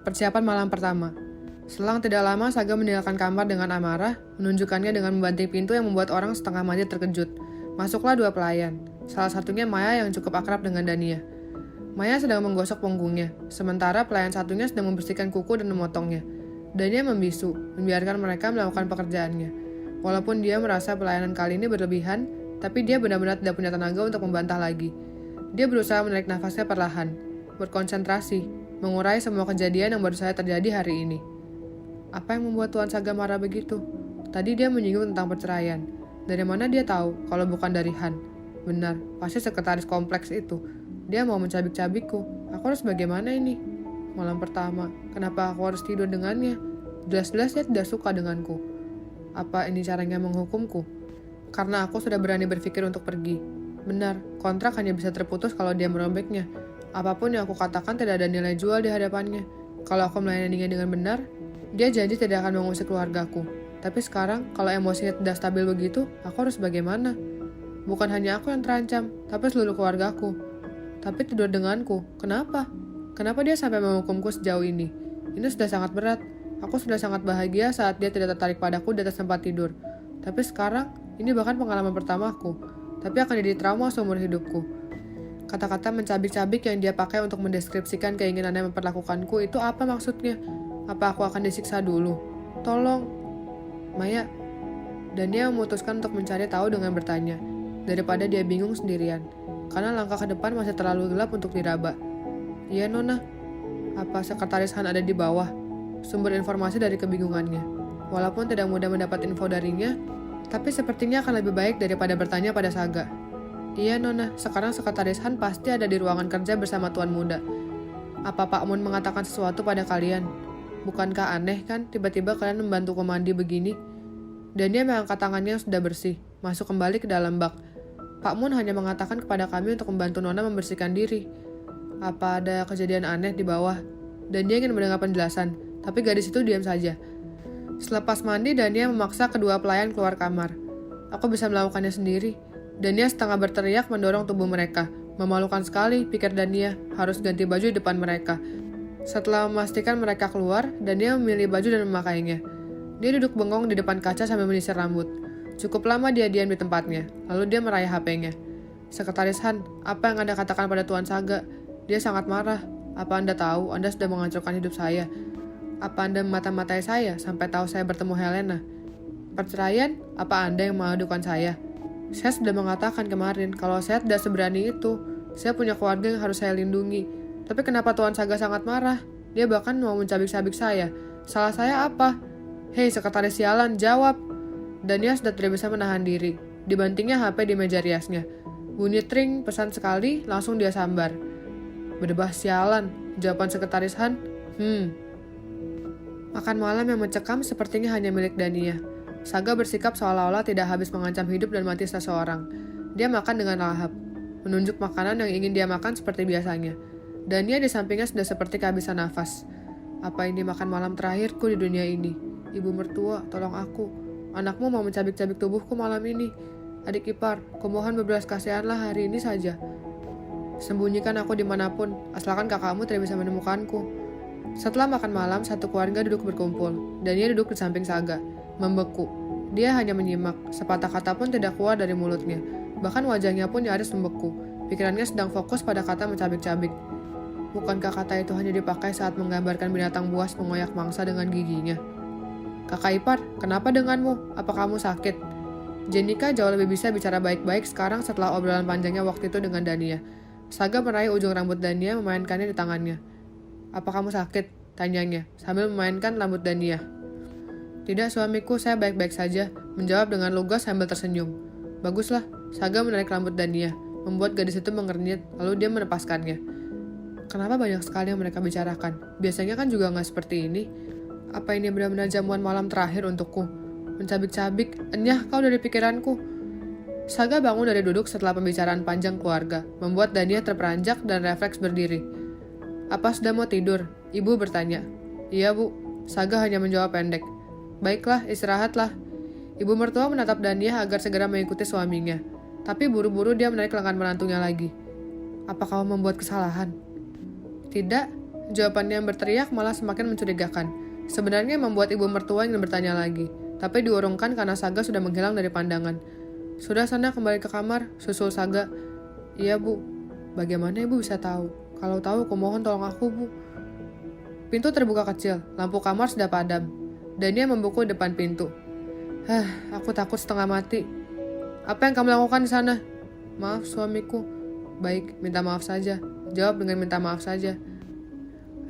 Persiapan malam pertama. Selang tidak lama, Saga meninggalkan kamar dengan amarah, menunjukkannya dengan membanting pintu yang membuat orang setengah mati terkejut. Masuklah dua pelayan, salah satunya Maya yang cukup akrab dengan Dania. Maya sedang menggosok punggungnya, sementara pelayan satunya sedang membersihkan kuku dan memotongnya. Dania membisu, membiarkan mereka melakukan pekerjaannya. Walaupun dia merasa pelayanan kali ini berlebihan, tapi dia benar-benar tidak punya tenaga untuk membantah lagi. Dia berusaha menarik nafasnya perlahan, berkonsentrasi, mengurai semua kejadian yang baru saja terjadi hari ini. Apa yang membuat Tuan Saga marah begitu? Tadi dia menyinggung tentang perceraian. Dari mana dia tahu kalau bukan dari Han? Benar, pasti sekretaris kompleks itu. Dia mau mencabik-cabikku. Aku harus bagaimana ini? Malam pertama, kenapa aku harus tidur dengannya? Jelas-jelas dia tidak suka denganku. Apa ini caranya menghukumku? Karena aku sudah berani berpikir untuk pergi. Benar, kontrak hanya bisa terputus kalau dia merobeknya. Apapun yang aku katakan tidak ada nilai jual di hadapannya. Kalau aku melayaninya dengan benar, dia janji tidak akan mengusik keluargaku. Tapi sekarang, kalau emosinya tidak stabil begitu, aku harus bagaimana? Bukan hanya aku yang terancam, tapi seluruh keluargaku. Tapi tidur denganku, kenapa? Kenapa dia sampai menghukumku sejauh ini? Ini sudah sangat berat. Aku sudah sangat bahagia saat dia tidak tertarik padaku di atas tempat tidur. Tapi sekarang, ini bahkan pengalaman pertamaku. Tapi akan jadi trauma seumur hidupku. Kata-kata mencabik-cabik yang dia pakai untuk mendeskripsikan keinginannya memperlakukanku itu apa maksudnya? Apa aku akan disiksa dulu? Tolong. Maya. Dan dia memutuskan untuk mencari tahu dengan bertanya, daripada dia bingung sendirian. Karena langkah ke depan masih terlalu gelap untuk diraba. Iya, Nona. Apa sekretaris Han ada di bawah? Sumber informasi dari kebingungannya. Walaupun tidak mudah mendapat info darinya, tapi sepertinya akan lebih baik daripada bertanya pada Saga. Iya, Nona. Sekarang sekretaris Han pasti ada di ruangan kerja bersama Tuan Muda. Apa Pak Mun mengatakan sesuatu pada kalian? Bukankah aneh kan tiba-tiba kalian membantuku mandi begini? Dan dia mengangkat tangannya yang sudah bersih, masuk kembali ke dalam bak. Pak Mun hanya mengatakan kepada kami untuk membantu Nona membersihkan diri. Apa ada kejadian aneh di bawah? Dan dia ingin mendengar penjelasan, tapi gadis itu diam saja. Selepas mandi, Dania memaksa kedua pelayan keluar kamar. Aku bisa melakukannya sendiri. Dania setengah berteriak mendorong tubuh mereka. Memalukan sekali, pikir Dania, harus ganti baju di depan mereka. Setelah memastikan mereka keluar, Dania memilih baju dan memakainya. Dia duduk bengong di depan kaca sambil menyisir rambut. Cukup lama dia diam di tempatnya, lalu dia meraih HP-nya. Sekretaris Han, apa yang Anda katakan pada Tuan Saga? Dia sangat marah. Apa Anda tahu Anda sudah menghancurkan hidup saya? Apa Anda memata-matai saya sampai tahu saya bertemu Helena? Perceraian? Apa Anda yang mengadukan saya? Saya sudah mengatakan kemarin kalau saya tidak seberani itu. Saya punya keluarga yang harus saya lindungi. Tapi kenapa Tuan Saga sangat marah? Dia bahkan mau mencabik-cabik saya. Salah saya apa? Hei sekretaris sialan, jawab. Dan dia sudah tidak bisa menahan diri. Dibantingnya HP di meja riasnya. Bunyi tring, pesan sekali, langsung dia sambar. Berdebah sialan, jawaban sekretaris Han. Makan malam yang mencekam sepertinya hanya milik Dania. Saga bersikap seolah-olah tidak habis mengancam hidup dan mati seseorang. Dia makan dengan lahap, menunjuk makanan yang ingin dia makan seperti biasanya. Dania di sampingnya sudah seperti kehabisan nafas. Apa ini makan malam terakhirku di dunia ini? Ibu mertua, tolong aku. Anakmu mau mencabik-cabik tubuhku malam ini. Adik ipar, kumohon berbelas kasihanlah hari ini saja. Sembunyikan aku dimanapun, asalkan kakakmu tidak bisa menemukanku. Setelah makan malam, satu keluarga duduk berkumpul. Dania duduk di samping Saga, membeku. Dia hanya menyimak, sepatah kata pun tidak keluar dari mulutnya. Bahkan wajahnya pun nyaris membeku. Pikirannya sedang fokus pada kata mencabik-cabik. Bukankah kata itu hanya dipakai saat menggambarkan binatang buas mengoyak mangsa dengan giginya? Kakak ipar, kenapa denganmu? Apa kamu sakit? Jenika jauh lebih bisa bicara baik-baik sekarang setelah obrolan panjangnya waktu itu dengan Dania. Saga meraih ujung rambut Dania memainkannya di tangannya. Apa kamu sakit? Tanyanya, sambil memainkan rambut Dania. Tidak suamiku, saya baik-baik saja, menjawab dengan lugas sambil tersenyum. Baguslah, Saga menarik rambut Dania, membuat gadis itu mengernyit, lalu dia melepaskannya. Kenapa banyak sekali yang mereka bicarakan? Biasanya kan juga nggak seperti ini. Apa ini benar-benar jamuan malam terakhir untukku? Mencabik-cabik, enyah kau dari pikiranku. Saga bangun dari duduk setelah pembicaraan panjang keluarga, membuat Dania terperanjak dan refleks berdiri. Apa sudah mau tidur? Ibu bertanya. Iya bu, Saga hanya menjawab pendek. Baiklah, istirahatlah. Ibu mertua menatap Dania agar segera mengikuti suaminya. Tapi buru-buru dia menarik lengan menantunya lagi. Apa kamu membuat kesalahan? Tidak, Jawabannya yang berteriak malah semakin mencurigakan. Sebenarnya membuat ibu mertua ingin bertanya lagi, tapi diurungkan karena Saga sudah menghilang dari pandangan. Sudah sana kembali ke kamar, susul Saga. Iya bu, bagaimana ibu bisa tahu? Kalau tahu, kumohon tolong aku bu. Pintu terbuka kecil, lampu kamar sudah padam. Dania membuku depan pintu. Aku takut setengah mati. Apa yang kamu lakukan di sana? Maaf suamiku. Baik, minta maaf saja. Jawab dengan minta maaf saja.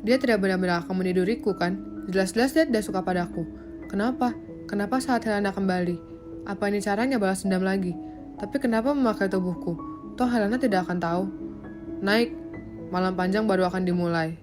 Dia tidak benar-benar akan meniduriku kan? Jelas-jelas dia tidak suka padaku. Kenapa? Kenapa saat Helena kembali? Apa ini caranya balas dendam lagi? Tapi kenapa memakai tubuhku? Toh Helena tidak akan tahu. Naik, malam panjang baru akan dimulai.